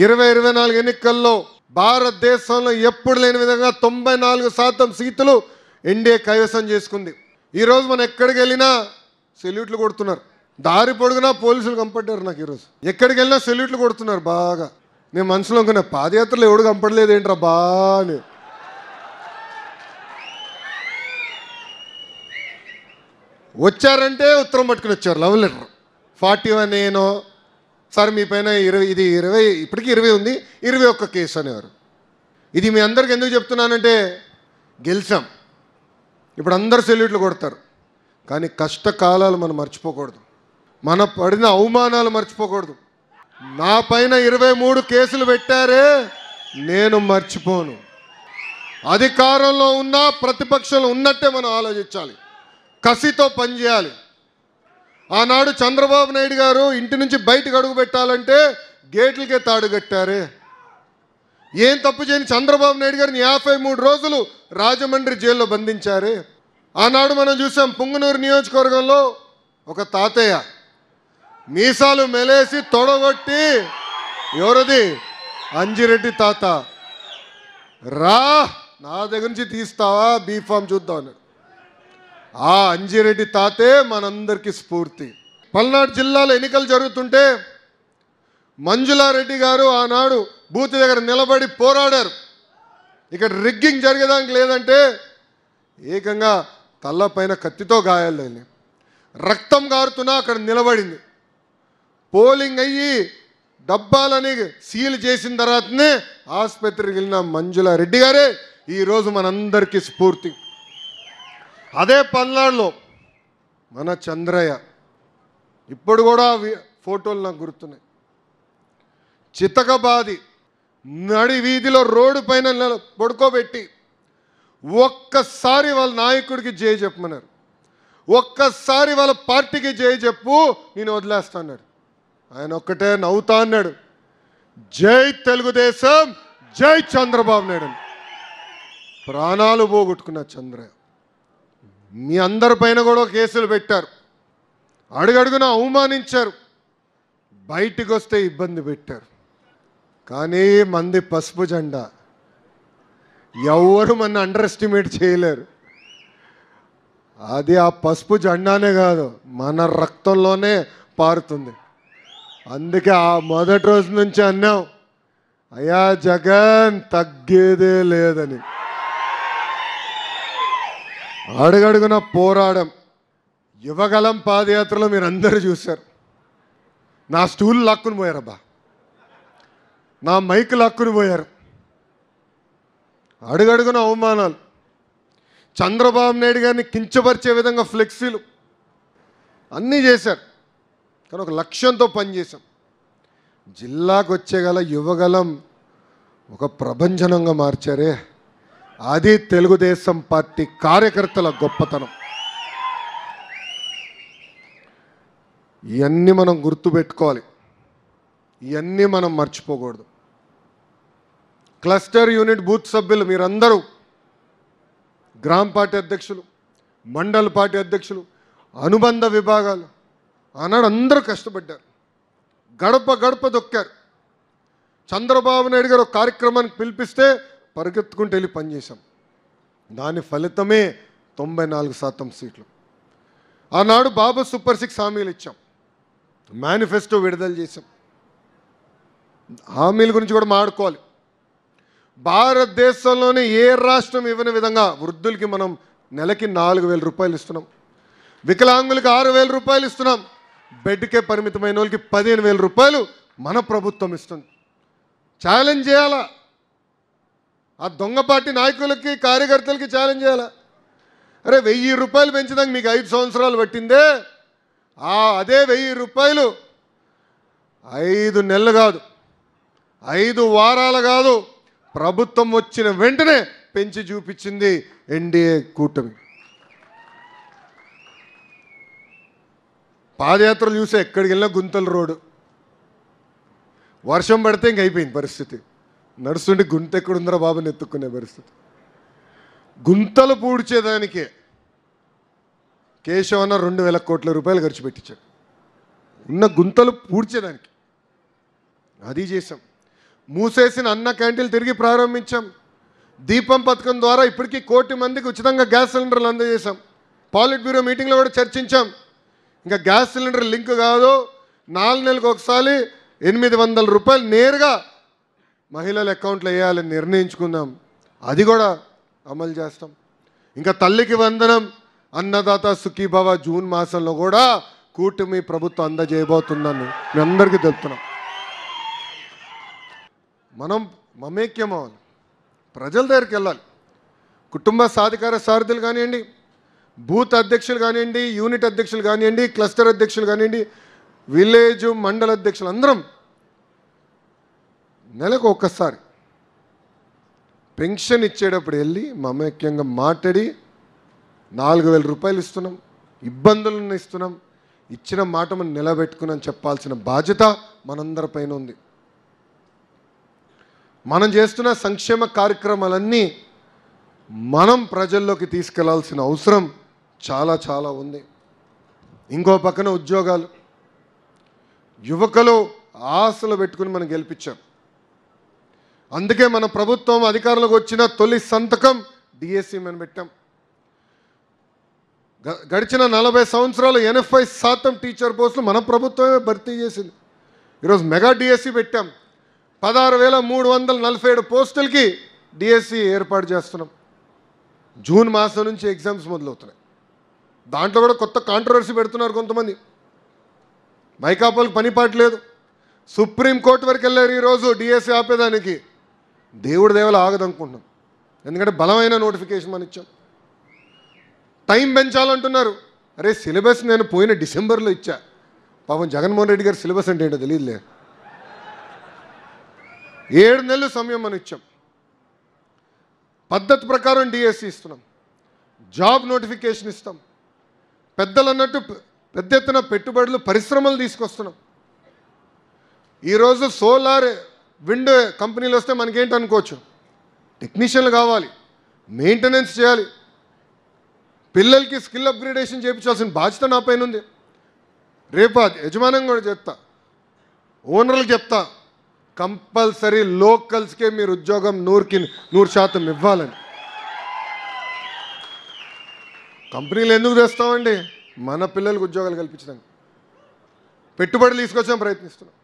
2024 ఎన్నికల్లో భారతదేశంలో ఎప్పుడు లేని విధంగా 94% సీట్లు ఎన్డీఏ కైవసం చేసుకుంది. ఈరోజు మనం ఎక్కడికి వెళ్ళినా సెల్యూట్లు కొడుతున్నారు. దారి పొడుగునా పోలీసులు కంపడ్డారు. నాకు ఈరోజు ఎక్కడికి వెళ్ళినా సెల్యూట్లు కొడుతున్నారు బాగా. నేను మనసులో అనుకున్నా, పాదయాత్రలో ఎవడు కంపడలేదు ఏంట్రా బా అని. వచ్చారంటే ఉత్తరం పట్టుకుని వచ్చారు, లవ్ లెటర్ 41 నేను సార్ మీ పైన 20 ఇప్పటికీ 20 ఉంది, 21 కేసు అనేవారు. ఇది మీ అందరికి ఎందుకు చెప్తున్నానంటే, గెలిచాం, ఇప్పుడు అందరు సెల్యూట్లు కొడతారు, కానీ కష్టకాలాలు మనం మర్చిపోకూడదు, మన పడిన అవమానాలు మర్చిపోకూడదు. నా పైన 23 కేసులు పెట్టారే, నేను మర్చిపోను. అధికారంలో ఉన్న ప్రతిపక్షంలో ఉన్నట్టే మనం ఆలోచించాలి, కసితో పనిచేయాలి. ఆనాడు చంద్రబాబు నాయుడు గారు ఇంటి నుంచి బయటకు అడుగు పెట్టాలంటే గేట్లకే తాడు కట్టారే. ఏం తప్పు చేయని చంద్రబాబు నాయుడు గారిని 53 రోజులు రాజమండ్రి జైల్లో బంధించారే. ఆనాడు మనం చూసాం, పుంగనూరు నియోజకవర్గంలో ఒక తాతయ్య మీసాలు మెలేసి తొడగొట్టి, ఎవరది, అంజిరెడ్డి తాత, రా నా దగ్గర నుంచి తీస్తావా బీఫామ్ చూద్దాం అన్నాడు. ఆ అంజిరెడ్డి తాతే మనందరికీ స్ఫూర్తి. పల్నాడు జిల్లాలో ఎన్నికలు జరుగుతుంటే మంజులారెడ్డి గారు ఆనాడు బూత్ దగ్గర నిలబడి పోరాడారు. ఇక్కడ రిగ్గింగ్ జరిగేదానికి లేదంటే ఏకంగా తల్లపైన కత్తితో గాయాలు, రక్తం కారుతున్నా అక్కడ నిలబడింది. పోలింగ్ అయ్యి డబ్బాలని సీల్ చేసిన తర్వాతనే ఆసుపత్రికి వెళ్ళిన మంజులారెడ్డి గారే ఈరోజు మనందరికీ స్ఫూర్తి. అదే పల్నాడులో మన చంద్రయ్య, ఇప్పుడు కూడా ఫోటోలు నాకు గుర్తున్నాయి. చితకబాది నడి వీధిలో రోడ్డు పైన పడుకోబెట్టి ఒక్కసారి వాళ్ళ నాయకుడికి జై చెప్పమన్నారు, ఒక్కసారి వాళ్ళ పార్టీకి జై చెప్పు, నేను వదిలేస్తా అన్నాడు. ఆయన ఒక్కటే నవ్వుతా అన్నాడు, జై తెలుగుదేశం, జై చంద్రబాబు నాయుడు. ప్రాణాలు పోగొట్టుకున్న చంద్రయ్య. మీ అందరిపైన కూడా కేసులు పెట్టారు, అడుగడుగున అవమానించారు, బయటికి వస్తే ఇబ్బంది పెట్టారు. కానీ మంది పసుపు జెండా, ఎవరు మన అండర్ ఎస్టిమేట్ చేయలేరు. అది ఆ పసుపు జెండానే కాదు, మన రక్తంలోనే పారుతుంది. అందుకే ఆ మొదటి రోజు నుంచి అన్నాం, అయ్యా జగన్ తగ్గేదే లేదని. అడుగడుగున పోరాడం, యువగలం పాదయాత్రలో మీరు అందరూ చూశారు. నా స్టూల్ లాక్కుని పోయారబ్బా, నా మైక్ లాక్కుని పోయారు. అడుగడుగున అవమానాలు, చంద్రబాబు నాయుడు గారిని కించపరిచే విధంగా ఫ్లెక్సీలు అన్నీ చేశారు. కానీ ఒక లక్ష్యంతో పనిచేశాం. జిల్లాకు వచ్చేగల యువగలం ఒక ప్రభంజనంగా మార్చారే, అది తెలుగుదేశం పార్టీ కార్యకర్తల గొప్పతనం. ఇవన్నీ మనం గుర్తుపెట్టుకోవాలి, ఇవన్నీ మనం మర్చిపోకూడదు. క్లస్టర్ యూనిట్ బూత్ సభ్యులు మీరందరూ, గ్రామ పార్టీ అధ్యక్షులు, మండల పార్టీ అధ్యక్షులు, అనుబంధ విభాగాలు, ఆనాడు అందరూ కష్టపడ్డారు, గడప గడప దొక్కారు. చంద్రబాబు నాయుడు గారు ఒక కార్యక్రమానికి పిలిపిస్తే పరిగెత్తుకుంటూ వెళ్ళి పనిచేశాం. దాని ఫలితమే 94% సీట్లు. ఆనాడు బాబు సూపర్ 6 హామీలు ఇచ్చాం, మేనిఫెస్టో విడుదల చేశాం. హామీల గురించి కూడా మాట్లాడుకోవాలి. భారతదేశంలోనే ఏ రాష్ట్రం ఇవ్వని విధంగా వృద్ధులకి మనం నెలకి 4,000 రూపాయలు ఇస్తున్నాం, వికలాంగులకి 6,000 రూపాయలు ఇస్తున్నాం, బెడ్కే పరిమితమైన వాళ్ళకి 15,000 రూపాయలు మన ప్రభుత్వం ఇస్తుంది. ఛాలెంజ్ చేయాలా, ఆ దొంగ పార్టీ నాయకులకి కార్యకర్తలకి ఛాలెంజ్ చేయాలా. అరే 1,000 రూపాయలు పెంచడానికి మీకు 5 సంవత్సరాలు పట్టిందే, అదే 1,000 రూపాయలు 5 నెలలు కాదు, 5 వారాలు కాదు, ప్రభుత్వం వచ్చిన వెంటనే పెంచి చూపించింది ఎన్డీఏ కూటమి. పాదయాత్రలు చూసే ఎక్కడికి వెళ్ళినా గుంతల రోడ్డు, వర్షం పడితే ఇంక అయిపోయింది పరిస్థితి. నడుస్తుంటే గుంత ఎక్కడుందరా బాబుని ఎత్తుక్కునే పరిస్థితి. గుంతలు పూడ్చేదానికే కేశవన్న 2,000 కోట్ల రూపాయలు ఖర్చు పెట్టించాడు, ఉన్న గుంతలు పూడ్చేదానికి. అది చేసాం. మూసేసిన అన్న క్యాంటీన్లు తిరిగి ప్రారంభించాం. దీపం పథకం ద్వారా ఇప్పటికీ 1 కోటి మందికి ఉచితంగా గ్యాస్ సిలిండర్లు అందజేశాం. పాలిట్ బ్యూరో మీటింగ్లో కూడా చర్చించాం. ఇంకా గ్యాస్ సిలిండర్ లింక్ కాదు, 4 నెలలకు ఒకసారి 800 రూపాయలు నేరుగా మహిళల అకౌంట్లో వేయాలని నిర్ణయించుకున్నాం. అది కూడా అమలు చేస్తాం. ఇంకా తల్లికి వందనం, అన్నదాత సుఖీభవ జూన్ మాసంలో కూడా కూటమి ప్రభుత్వం అందజేయబోతుందని మీ అందరికీ తెలుపుతున్నాం. మనం మమేక్యం అవ్వాలి, ప్రజల దగ్గరికి వెళ్ళాలి. కుటుంబ సాధికార సారథులు కానివ్వండి, బూత్ అధ్యక్షులు కానివ్వండి, యూనిట్ అధ్యక్షులు కానివ్వండి, క్లస్టర్ అధ్యక్షులు కానివ్వండి, విలేజ్ మండల అధ్యక్షులు అందరం నెలకు ఒక్కసారి పెన్షన్ ఇచ్చేటప్పుడు వెళ్ళి మమేక్యంగా మాట్లాడి 4,000 రూపాయలు ఇస్తున్నాం, ఇబ్బందులను ఇస్తున్నాం, ఇచ్చిన మాట మనం నిలబెట్టుకుని చెప్పాల్సిన బాధ్యత మనందరిపైన ఉంది. మనం చేస్తున్న సంక్షేమ కార్యక్రమాలన్నీ మనం ప్రజల్లోకి తీసుకెళ్లాల్సిన అవసరం చాలా చాలా ఉంది. ఇంకో పక్కన ఉద్యోగాలు, యువకులు ఆశలు పెట్టుకుని మనం గెలిపించాం. అందుకే మన ప్రభుత్వం అధికారంలోకి వచ్చిన తొలి సంతకం డిఎస్సి మనం పెట్టాం. గడిచిన 40 సంవత్సరాలు 80% టీచర్ పోస్టులు మన ప్రభుత్వమే భర్తీ చేసింది. ఈరోజు మెగా డిఎస్సి పెట్టాం. 16,347 పోస్టులకి డిఎస్సి ఏర్పాటు చేస్తున్నాం. జూన్ మాసం నుంచి ఎగ్జామ్స్ మొదలవుతున్నాయి. దాంట్లో కూడా కొత్త కాంట్రవర్సీ పెడుతున్నారు కొంతమంది. వైకాపాలకు పనిపాటు లేదు, సుప్రీంకోర్టు వరకు వెళ్ళారు ఈరోజు డిఎస్సి ఆపేదానికి. దేవుడి దేవలు ఆగదనుకుంటున్నాం, ఎందుకంటే బలమైన నోటిఫికేషన్ మనం ఇచ్చాం. టైం పెంచాలంటున్నారు. అరే సిలబస్ నేను పోయిన డిసెంబర్లో ఇచ్చా. పాపం జగన్మోహన్ రెడ్డి గారు సిలబస్ అంటే ఏంటో తెలియదులే. 7 నెలలు సమయం మనం ఇచ్చాం. పద్ధతి ప్రకారం డిఎస్సి ఇస్తున్నాం, జాబ్ నోటిఫికేషన్ ఇస్తాం. పెద్దలు అన్నట్టు పెద్ద ఎత్తున పెట్టుబడులు, పరిశ్రమలు తీసుకొస్తున్నాం. ఈరోజు సోలార్ విండ్ కంపెనీలు వస్తే మనకేంటి అనుకోవచ్చు, టెక్నీషియన్లు కావాలి, మెయింటెనెన్స్ చేయాలి, పిల్లలకి స్కిల్ అప్గ్రేడేషన్ చేయించాల్సిన బాధ్యత నా పైన ఉంది. రేపు యజమానం కూడా చెప్తా, ఓనర్లకు చెప్తా, కంపల్సరీ లోకల్స్కే మీరు ఉద్యోగం 100% ఇవ్వాలని. కంపెనీలు ఎందుకు తెస్తామండి? మన పిల్లలకు ఉద్యోగాలు కల్పించడానికి, పెట్టుబడులు తీసుకొచ్చాం, ప్రయత్నిస్తున్నాం.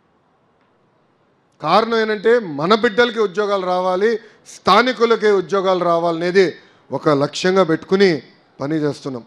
కారణం ఏంటంటే మన బిడ్డలకి ఉద్యోగాలు రావాలి, స్థానికులకే ఉద్యోగాలు రావాలనేది ఒక లక్ష్యంగా పెట్టుకుని పని చేస్తున్నాం.